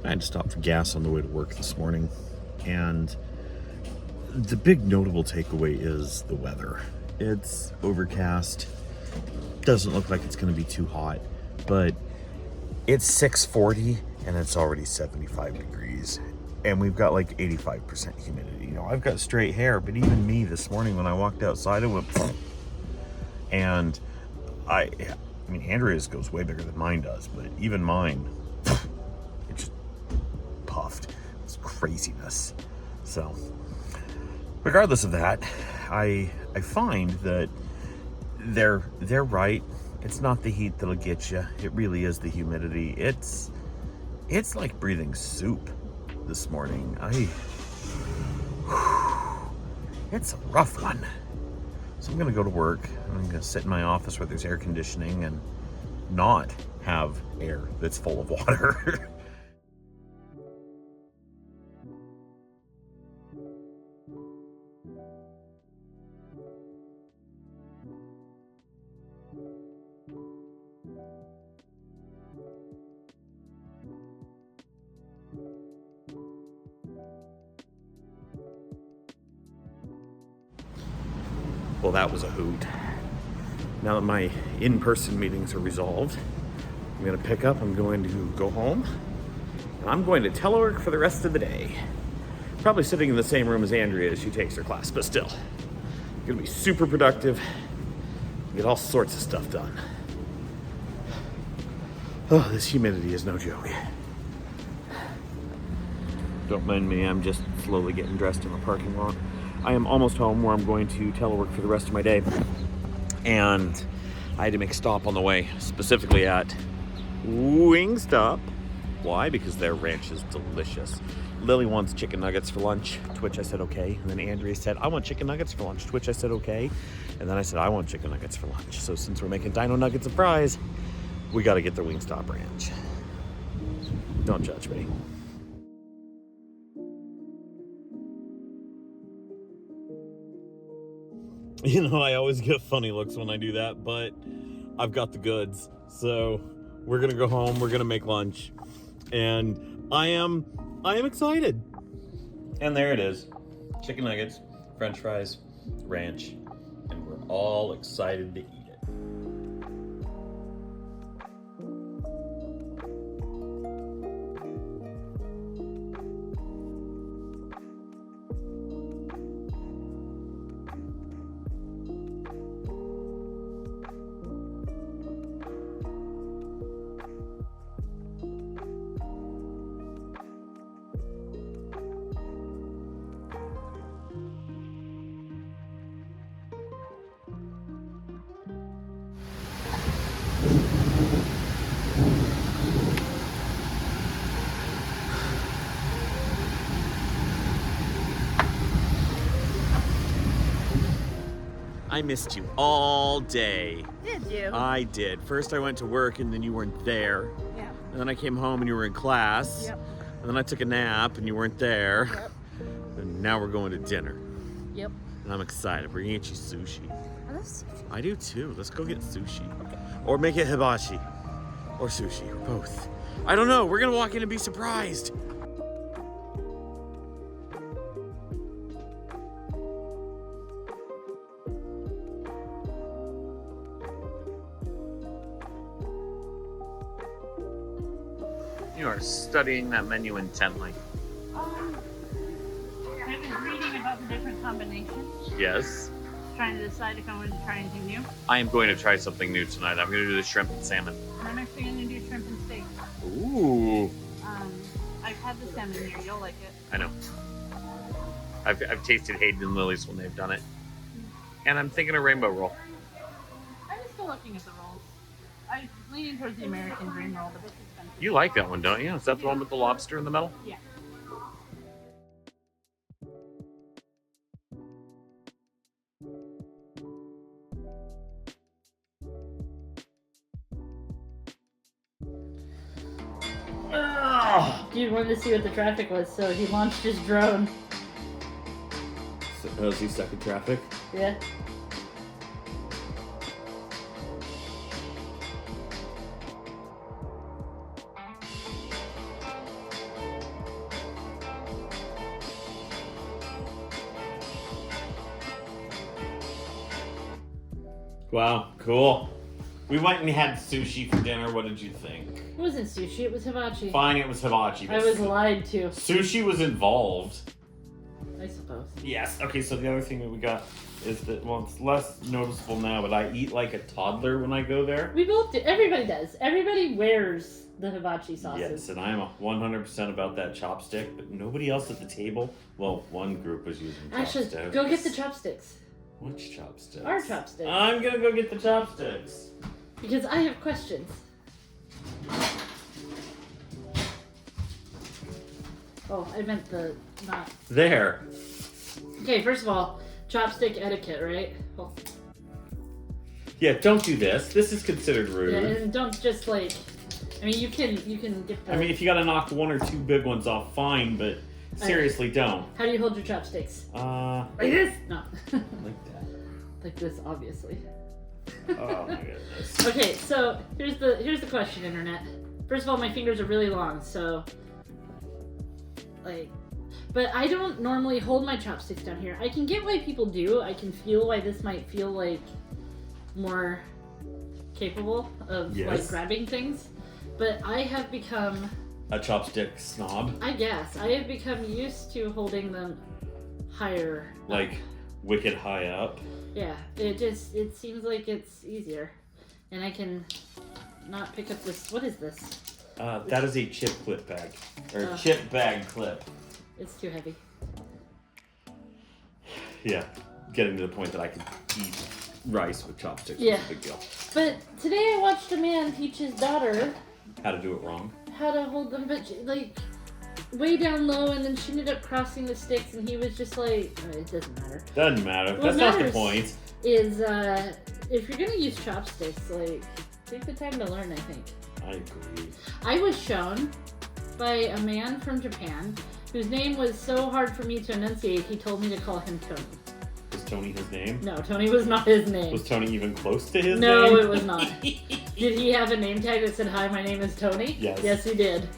I had to stop for gas on the way to work this morning, and the big notable takeaway is the weather. It's overcast, doesn't look like it's going to be too hot, but it's 6:40 and it's already 75 degrees, and we've got like 85% humidity. You know, I've got straight hair, but even me this morning when I walked outside, I went and I mean, Andrea's goes way bigger than mine does, but even mine, it just puffed. It's craziness. So regardless of that, I find that they're right. It's not the heat that'll get you. It really is the humidity. It's like breathing soup this morning. It's a rough one. So I'm gonna go to work. I'm gonna sit in my office where there's air conditioning and not have air that's full of water. Well, that was a hoot. Now that my in-person meetings are resolved, I'm gonna pick up, I'm going to go home, and I'm going to telework for the rest of the day. Probably sitting in the same room as Andrea as she takes her class, but still. Gonna be super productive, get all sorts of stuff done. Oh, this humidity is no joke. Don't mind me, I'm just slowly getting dressed in the parking lot. I am almost home where I'm going to telework for the rest of my day. And I had to make a stop on the way, specifically at Wingstop. Why? Because their ranch is delicious. Lily wants chicken nuggets for lunch, to which I said okay. And then Andrea said, I want chicken nuggets for lunch, to which I said okay. And then I said, I want chicken nuggets for lunch. So since we're making dino nuggets and fries, we gotta get the Wingstop ranch. Don't judge me. You know, I always get funny looks when I do that, but I've got the goods. So we're gonna go home, we're gonna make lunch, and I am excited. And there it is. Chicken nuggets, French fries, ranch, and we're all excited to eat it. I missed you all day. Did you? I did. First I went to work and then you weren't there. Yeah. And then I came home and you were in class. Yep. And then I took a nap and you weren't there. Yep. And now we're going to dinner. Yep. And I'm excited. We're gonna get you sushi. I love sushi. I do too. Let's go get sushi. Or make it hibachi. Or sushi, or both. I don't know. We're gonna walk in and be surprised. You are studying that menu intently. I was reading about the different combinations, Yes. trying to decide if I wanted to try anything new. I am going to try something new tonight. I'm going to do the shrimp and salmon. And I'm actually going to do shrimp and steak. Ooh. I've had the salmon here. You'll like it. I know. I've tasted Hayden and Lily's when they've done it. And I'm thinking a rainbow roll. I'm still looking at the rolls. I'm leaning towards the American dream roll, but this is expensive. You like that one, don't you? Is that the one with the lobster in the middle? Yeah. Dude wanted to see what the traffic was, so he launched his drone. So, is he stuck in traffic? Yeah. Wow, cool. We went and had sushi for dinner. What did you think? It wasn't sushi, it was hibachi. Fine, it was hibachi. I was lied to. Sushi was involved. I suppose. Yes. Okay, so the other thing that we got is that, well, it's less noticeable now, but I eat like a toddler when I go there. We both do. Everybody does. Everybody wears the hibachi sauces. Yes, and I'm 100% about that chopstick, but nobody else at the table. Well, one group was using chopsticks. Actually, go get the chopsticks. Which chopsticks? Our chopsticks. I'm gonna go get the chopsticks. Because I have questions. Oh, I meant the not. There. Okay, first of all, chopstick etiquette, right? Well, Yeah, don't do this. This is considered rude. yeah, and don't just like. I mean, you can get the. I mean, if you gotta knock one or two big ones off, fine, but seriously, don't. How do you hold your chopsticks? Like Like this? No. that. Like this, obviously. Oh my goodness. Okay, so here's the question, internet. First of all, my fingers are really long, so like, but I don't normally hold my chopsticks down here. I can get why people do. I can feel why this might feel like more capable of like grabbing things, but I have become a chopstick snob. I guess I have become used to holding them higher, like wicked high up. Yeah, it seems like it's easier, and I can not pick up this. What is this? That is a chip clip bag, or chip bag clip. It's too heavy. Yeah, getting to the point that I can eat rice with chopsticks Yeah. is a big deal. But today I watched a man teach his daughter How to do it wrong. how to hold them, but like way down low, and then she ended up crossing the sticks, and he was just like, oh, it doesn't matter. Doesn't matter. What That's not the matters point. Is if you're gonna use chopsticks, like take the time to learn. I think. I agree. I was shown by a man from Japan whose name was so hard for me to enunciate. He told me to call him Tony. Was Tony his name? No, Tony was not his name. Was Tony even close to his name? No, it was not. Did he have a name tag that said, "Hi, my name is Tony"? Yes. Yes, he did.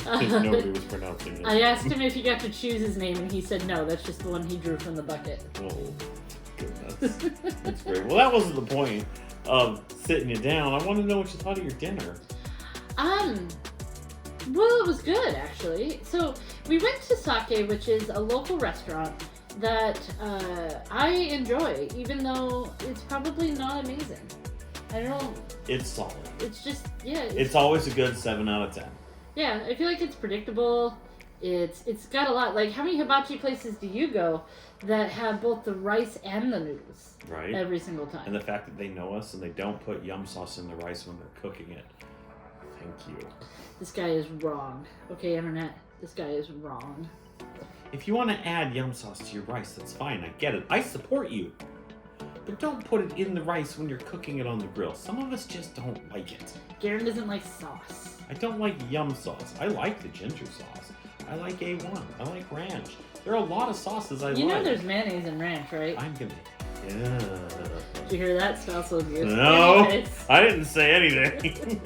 Nobody was pronouncing it. I asked him if he got to choose his name, and he said no. That's just the one he drew from the bucket. Oh, goodness. That's great. Well, that wasn't the point of sitting you down. I want to know what you thought of your dinner. Well, it was good, actually. So, we went to Sake, which is a local restaurant that I enjoy, even though it's probably not amazing. I don't... It's solid. It's just, yeah. It's always a good 7 out of 10. Yeah, I feel like it's predictable. It's got a lot. Like, how many hibachi places do you go that have both the rice and the noodles? Right. Every single time. And the fact that they know us and they don't put yum sauce in the rice when they're cooking it. Thank you. This guy is wrong. Okay, internet. This guy is wrong. If you want to add yum sauce to your rice, that's fine. I get it. I support you. But don't put it in the rice when you're cooking it on the grill. Some of us just don't like it. Garen doesn't like sauce. I don't like yum sauce. I like the ginger sauce. I like A1. I like ranch. There are a lot of sauces I like. You know there's mayonnaise and ranch, right? I'm gonna... Yeah. Did you hear that? Spousal abuse. No, Anyways, I didn't say anything.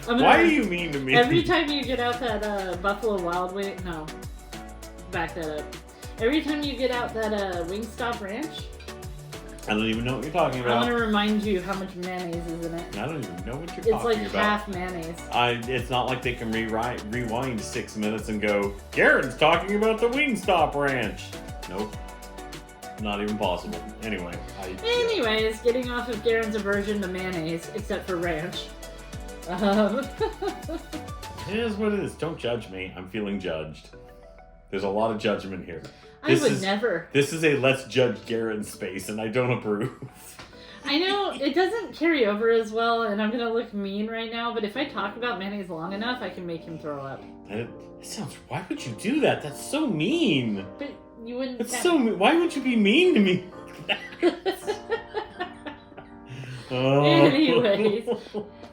I'm Why gonna- are you mean to me? Every time you get out that Buffalo Wild Wing... No. Back that up. Every time you get out that Wingstop Ranch, I don't even know what you're talking I about. want to remind you how much mayonnaise is in it. I don't even know what you're It's talking like about. half mayonnaise. It's not like they can rewind 6 minutes and go, Garen's talking about the Wingstop Ranch. Nope. Not even possible. Anyway. Anyways, getting off of Garen's aversion to mayonnaise, except for ranch. It is what it is. Don't judge me. I'm feeling judged. There's a lot of judgment here. I would never. This is a let's judge Garen space, and I don't approve. I know it doesn't carry over as well, and I'm gonna look mean right now, but if I talk about mayonnaise long enough, I can make him throw up. It sounds... Why would you do that? That's so mean. But you wouldn't... It's so mean. Why would you be mean to me? Anyways,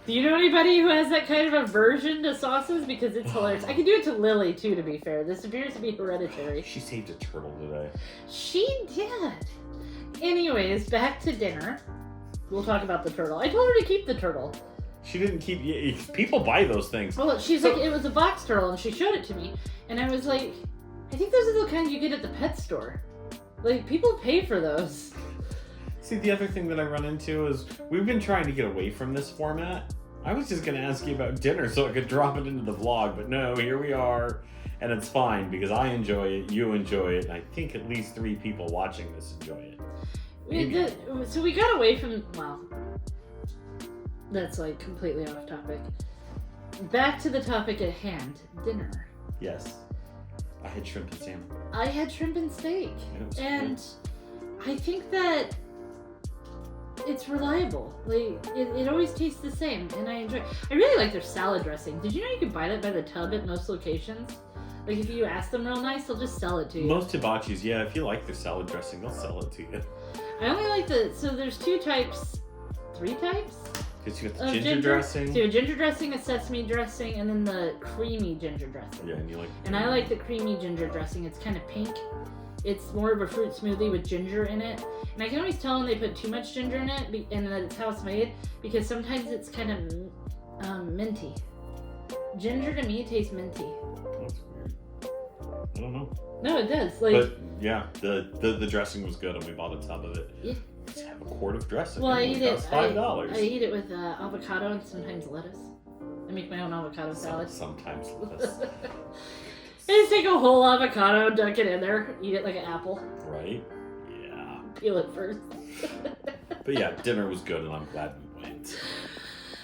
do you know anybody who has that kind of aversion to sauces? Because it's hilarious. I could do it to Lily, too, to be fair. This appears to be hereditary. She saved a turtle today. She did. Anyways, back to dinner. We'll talk about the turtle. I told her to keep the turtle. She didn't keep... People buy those things. Well, she's like, it was a box turtle, and she showed it to me. And I was like, I think those are the kind you get at the pet store. Like, people pay for those. See, the other thing that I run into is we've been trying to get away from this format. I was just going to ask you about dinner so I could drop it into the vlog, but no, here we are. And it's fine because I enjoy it, you enjoy it, and I think at least 3 people watching this enjoy it. So we got away from, well, that's like completely off topic. Back to the topic at hand, dinner. Yes. I had shrimp and salmon. I had shrimp and steak. And I think that it's reliable. Like, it always tastes the same, and I enjoy it. I really like their salad dressing. Did you know you can buy that by the tub at most locations? Like, if you ask them real nice, they'll just sell it to you. Most hibachis, yeah, if you like their salad dressing, they'll sell it to you. I only like so there's 3 types? Because you got the ginger dressing. So you have ginger dressing, a sesame dressing, and then the creamy ginger dressing. Yeah, and you like. And I like the creamy ginger dressing. It's kind of pink. It's more of a fruit smoothie with ginger in it. And I can always tell when they put too much ginger in it, and that it's how it's made, because sometimes it's kind of minty. Ginger to me tastes minty. That's weird. I don't know. No, it does. Like, but yeah, the dressing was good, and we bought a tub of it. Yeah. Let's have a quart of dressing. Well, I eat it. $5. I eat it with avocado and sometimes lettuce. I make my own avocado salad. Sometimes lettuce. I just take a whole avocado, dunk it in there, eat it like an apple. Right? Yeah. Peel it first. But yeah, dinner was good, and I'm glad we went.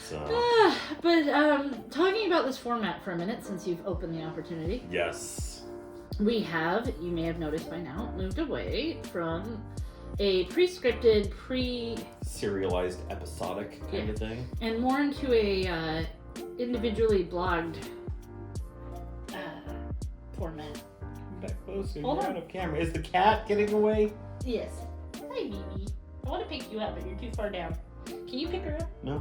So. But talking about this format for a minute, since you've opened the opportunity. Yes. We have, you may have noticed by now, moved away from a pre-scripted, serialized, episodic kind of thing. And more into a individually blogged format. Come back closer. Hold You're on. out of camera. Is the cat getting away? Yes. Hi, Mimi. I want to pick you up, but you're too far down. Can you pick her up? No.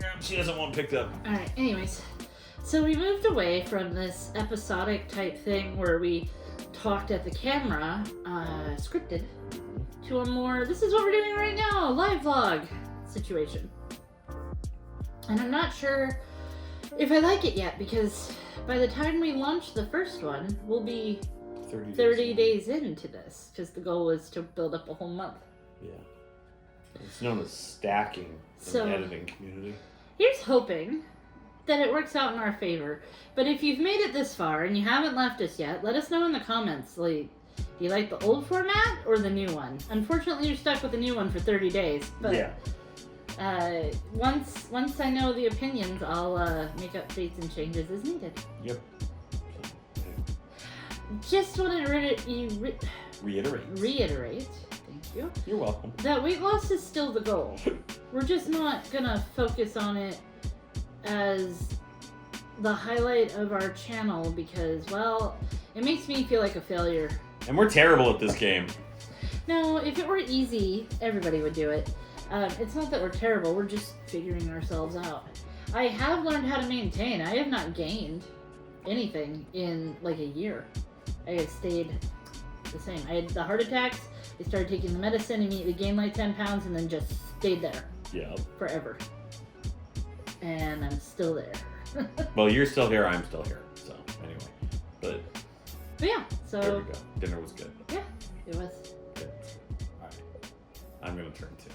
No, she doesn't want picked up. Alright, anyways. So we moved away from this episodic type thing where we talked at the camera, scripted, to a more, this is what we're doing right now, live vlog situation. And I'm not sure if I like it yet, because by the time we launch the first one, we'll be 30 days into this, because the goal is to build up a whole month. Yeah. It's known as stacking in the editing community. Here's hoping that it works out in our favor. But if you've made it this far and you haven't left us yet, let us know in the comments. Like, do you like the old format or the new one? Unfortunately, you're stuck with the new one for 30 days. But yeah. Once I know the opinions, I'll make updates and changes as needed. Yep. Just wanted to reiterate. Thank you. You're welcome. That weight loss is still the goal. We're just not gonna focus on it as the highlight of our channel because, well, it makes me feel like a failure. And we're terrible at this game. No, if it were easy, everybody would do it. It's not that we're terrible, we're just figuring ourselves out. I have learned how to maintain. I have not gained anything in like a year. I have stayed the same. I had the heart attacks, I started taking the medicine, immediately gained like 10 pounds, and then just stayed there. Yeah. Forever. And I'm still there. Well, you're still here, I'm still here. So, anyway. But yeah, so. There we go. Dinner was good. Yeah, it was. Good. Alright. I'm going to turn to.